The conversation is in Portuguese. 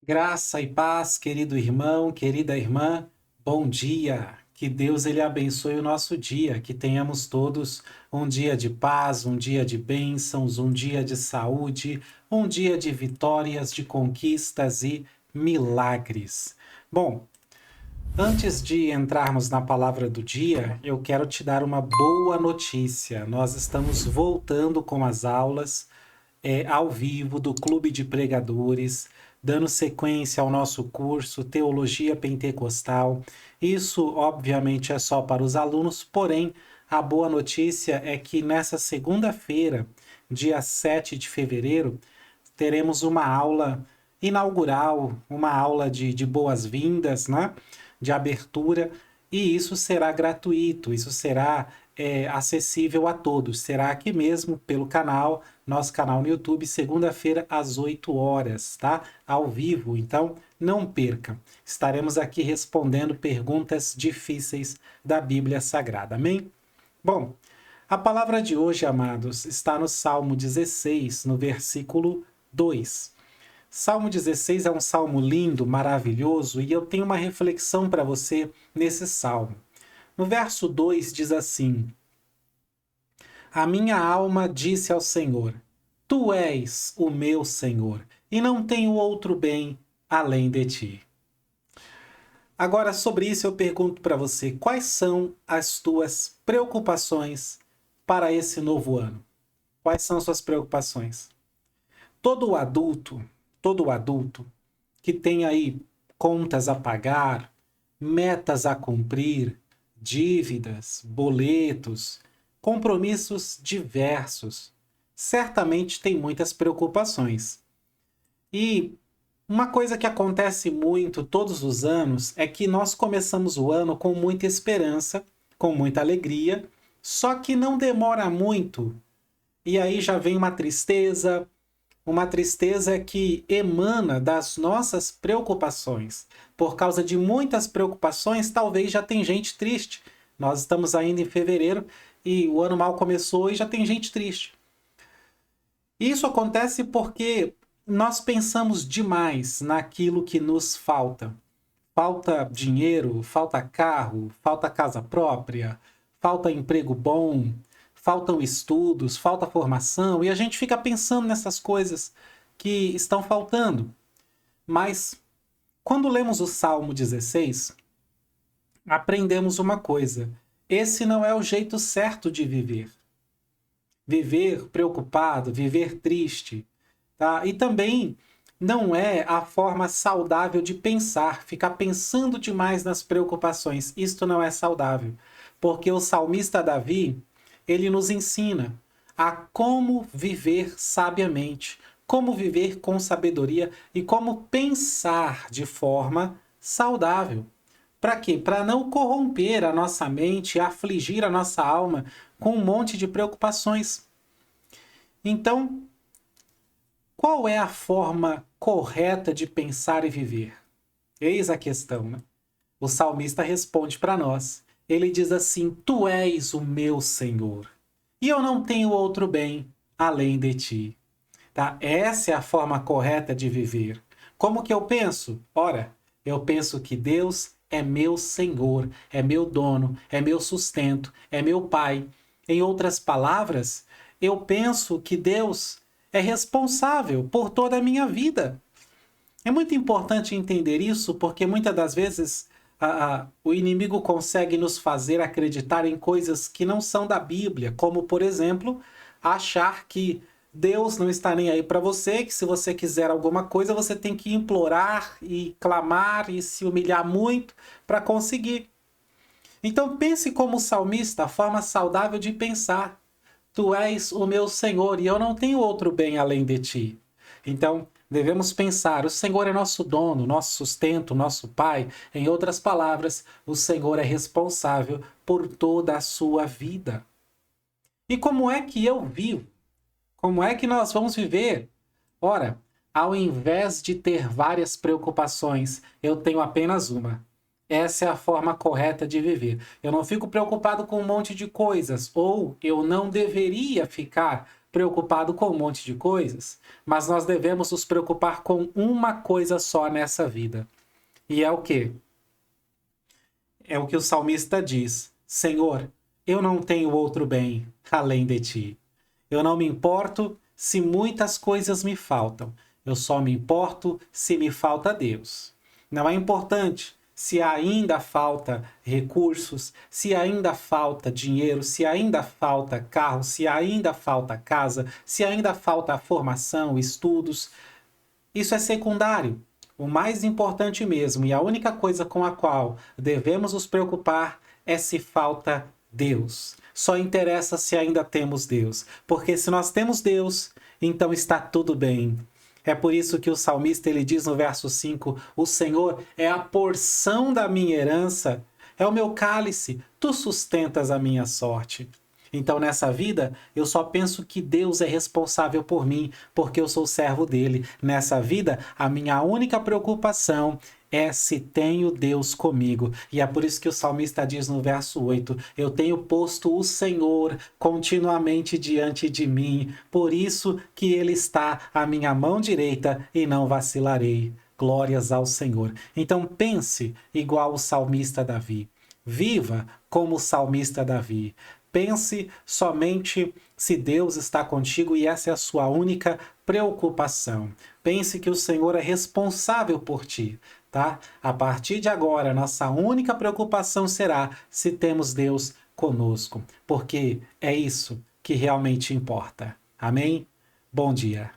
Graça e paz, querido irmão, querida irmã, bom dia. Que Deus ele abençoe o nosso dia, que tenhamos todos um dia de paz, um dia de bênçãos, um dia de saúde, um dia de vitórias, de conquistas e milagres. Bom, antes de entrarmos na palavra do dia, eu quero te dar uma boa notícia. Nós estamos voltando com as aulas ao vivo do Clube de Pregadores, dando sequência ao nosso curso Teologia Pentecostal. Isso, obviamente, é só para os alunos, porém, a boa notícia é que nessa segunda-feira, dia 7 de fevereiro, teremos uma aula inaugural, uma aula de boas-vindas, né? De abertura, e isso será gratuito, isso será acessível a todos. Será aqui mesmo pelo canal, nosso canal no YouTube, segunda-feira às 8 horas, tá? Ao vivo, então não perca. Estaremos aqui respondendo perguntas difíceis da Bíblia Sagrada, amém? Bom, a palavra de hoje, amados, está no Salmo 16, no versículo 2. Salmo 16 é um salmo lindo, maravilhoso, e eu tenho uma reflexão para você nesse salmo. No verso 2 diz assim: A minha alma disse ao Senhor: Tu és o meu Senhor, e não tenho outro bem além de ti. Agora, sobre isso eu pergunto para você, quais são as tuas preocupações para esse novo ano? Quais são suas preocupações? Todo adulto que tem aí contas a pagar, metas a cumprir, dívidas, boletos, compromissos diversos, certamente tem muitas preocupações. E uma coisa que acontece muito todos os anos é que nós começamos o ano com muita esperança, com muita alegria, só que não demora muito e aí já vem uma tristeza que emana das nossas preocupações. Por causa de muitas preocupações, talvez já tem gente triste. Nós estamos ainda em fevereiro e o ano mal começou e já tem gente triste. Isso acontece porque nós pensamos demais naquilo que nos falta. Falta dinheiro, falta carro, falta casa própria, falta emprego bom, faltam estudos, falta formação, e a gente fica pensando nessas coisas que estão faltando. Mas, quando lemos o Salmo 16, aprendemos uma coisa: esse não é o jeito certo de viver. Viver preocupado, viver triste, tá? E também não é a forma saudável de pensar, ficar pensando demais nas preocupações. Isto não é saudável, porque o salmista Davi, ele nos ensina a como viver sabiamente, como viver com sabedoria e como pensar de forma saudável. Para quê? Para não corromper a nossa mente, afligir a nossa alma com um monte de preocupações. Então, qual é a forma correta de pensar e viver? Eis a questão, né? O salmista responde para nós. Ele diz assim: Tu és o meu Senhor, e eu não tenho outro bem além de ti. Tá? Essa é a forma correta de viver. Como que eu penso? Ora, eu penso que Deus é meu Senhor, é meu dono, é meu sustento, é meu Pai. Em outras palavras, eu penso que Deus é responsável por toda a minha vida. É muito importante entender isso, porque muitas das vezes o inimigo consegue nos fazer acreditar em coisas que não são da Bíblia, como, por exemplo, achar que Deus não está nem aí para você, que se você quiser alguma coisa, você tem que implorar e clamar e se humilhar muito para conseguir. Então pense como salmista, a forma saudável de pensar. Tu és o meu Senhor e eu não tenho outro bem além de ti. Então, devemos pensar, o Senhor é nosso dono, nosso sustento, nosso Pai. Em outras palavras, o Senhor é responsável por toda a sua vida. E como é que eu vivo? Como é que nós vamos viver? Ora, ao invés de ter várias preocupações, eu tenho apenas uma. Essa é a forma correta de viver. Eu não fico preocupado com um monte de coisas, ou eu não deveria ficar preocupado com um monte de coisas, mas nós devemos nos preocupar com uma coisa só nessa vida. E é o quê? É o que o salmista diz: Senhor, eu não tenho outro bem além de ti. Eu não me importo se muitas coisas me faltam. Eu só me importo se me falta Deus. Não é importante se ainda falta recursos, se ainda falta dinheiro, se ainda falta carro, se ainda falta casa, se ainda falta formação, estudos. Isso é secundário. O mais importante mesmo e a única coisa com a qual devemos nos preocupar é se falta Deus. Só interessa se ainda temos Deus. Porque se nós temos Deus, então está tudo bem. É por isso que o salmista ele diz no verso 5, o Senhor é a porção da minha herança, é o meu cálice, tu sustentas a minha sorte. Então, nessa vida, eu só penso que Deus é responsável por mim, porque eu sou servo dele. Nessa vida, a minha única preocupação é se tenho Deus comigo. E é por isso que o salmista diz no verso 8, eu tenho posto o Senhor continuamente diante de mim, por isso que ele está à minha mão direita e não vacilarei. Glórias ao Senhor. Então pense igual o salmista Davi. Viva como o salmista Davi. Pense somente se Deus está contigo e essa é a sua única preocupação. Pense que o Senhor é responsável por ti, tá? A partir de agora, nossa única preocupação será se temos Deus conosco, porque é isso que realmente importa. Amém? Bom dia.